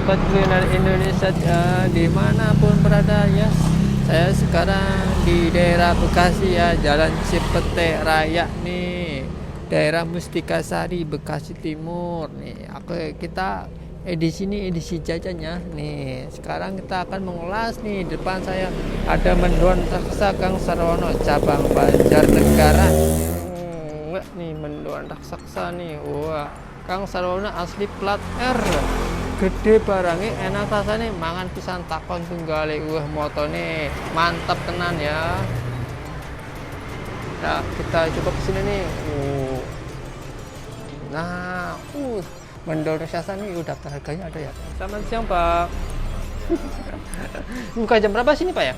sobat kuliner Indonesia dimanapun berada ya. Saya sekarang di daerah Bekasi ya, Jalan Cipete Raya nih, daerah Mustika Sari, Bekasi Timur nih. Kita edisi ini edisi jajannya nih. Sekarang kita akan mengulas nih, depan saya ada mendoan raksa Kang Sarwono cabang Banjarnegara. Nih mendoan raksasa nih, wah Kang Sarwono asli plat R, gede barangnya, enak rasanya, mangan pisan takon tunggale, wah motone mantap tenan ya. Nah kita coba kesini nih. Nah mendoan raksasa nih, udah daftar harganya ada ya. Selamat siang Pak. Buka jam berapa sini Pak ya?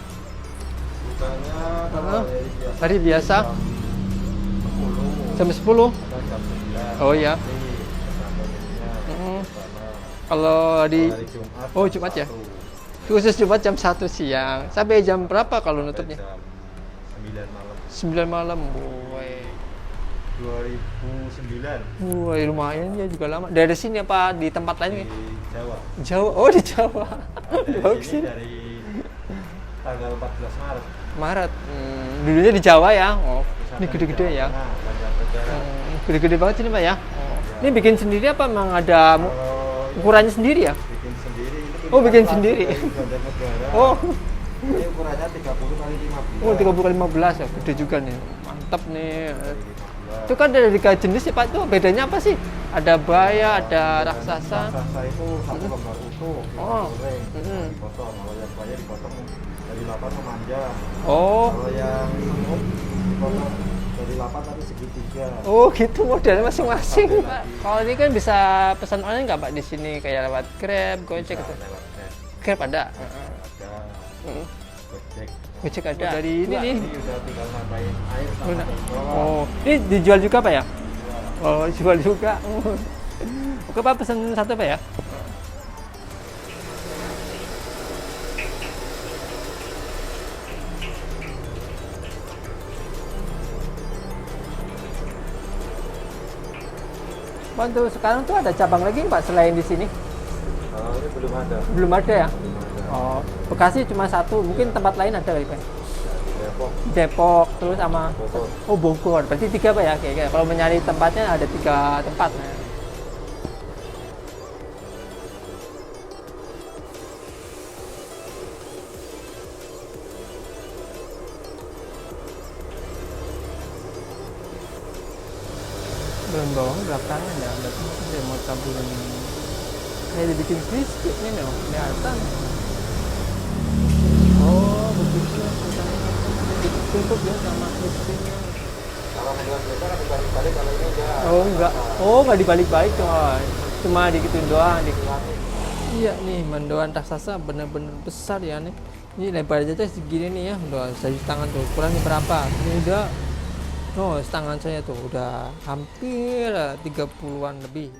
Bukanya hari biasa jam 10. Oh iya. Kalau di Jumat ya. Khusus Jumat jam 1 siang. Sampai jam berapa kalau nutupnya? Jam 9 malam. 9 malam. Woi. 2009 Woi, lumayan ya, juga lama. Dari sini apa di tempat lain? di Jawa. Jawa. Oh, di Jawa. Bagus sih. Dari tanggal 14 Maret. Maret. Dulunya di Jawa ya. Oh. Ini gede-gede ya. Nah, Banjarnegara. Gede-gede banget ini Pak ya. Ini bikin sendiri apa memang ada Kalau ukurannya sendiri ya? bikin sendiri itu Oh, bikin plastik sendiri. dari Banjarnegara. Oh. Ini ukurannya 30 kali 15. Oh, 30x15 ya, gede juga nih. Mantap nih. 15. Itu kan ada 3 jenis ya Pak, itu bedanya apa sih? Ada baya, ada raksasa. Raksasa itu satu lembar utuh, Oh. goreng, dipotong. Kalau yang baya dipotong dari 8 memanjang. Oh. Kalau yang gemuk dipotong dari 8 tapi segitiga. Oh, gitu modelnya masing-masing. Pak, kalau ini kan bisa pesan online nggak Pak di sini, kayak lewat Grab, Gojek gitu? Lewat net. Grab ada. Ada Gojek. Gojek ada. Dari ini nih. Ini udah tinggal nambahin air sama bawang. Oh, ini dijual juga Pak ya? Oh, jual juga. Oke Pak, pesan satu Pak ya? Bantu sekarang tuh ada cabang lagi Pak selain di sini? Ini belum ada. Belum ada ya? Belum ada. Oh, Bekasi cuma satu, mungkin tempat lain ada kali Pak? Depok, Depok, terus sama Bogor. oh Bogor, berarti 3 Pak ya? Kayak kalau mencari tempatnya ada 3 tempat. Nah. Belum bawang belakangan ya, berarti dia mau taburan kayak dibikin crispy nih loh, kelihatan. Oh begitu, ditutup ya sama crispy-nya. Kalau menjual biasa kan dibalik-balik, kalau ini udah. Oh nggak dibalik-balik coy, cuma digituin doang. Iya nih, mendoan raksasa bener-bener besar ya nih. Ini lebar aja segini nih ya, udah saya tangan tuh, ukurannya berapa? Ini udah, oh tangan saya tuh udah hampir 30-an lebih.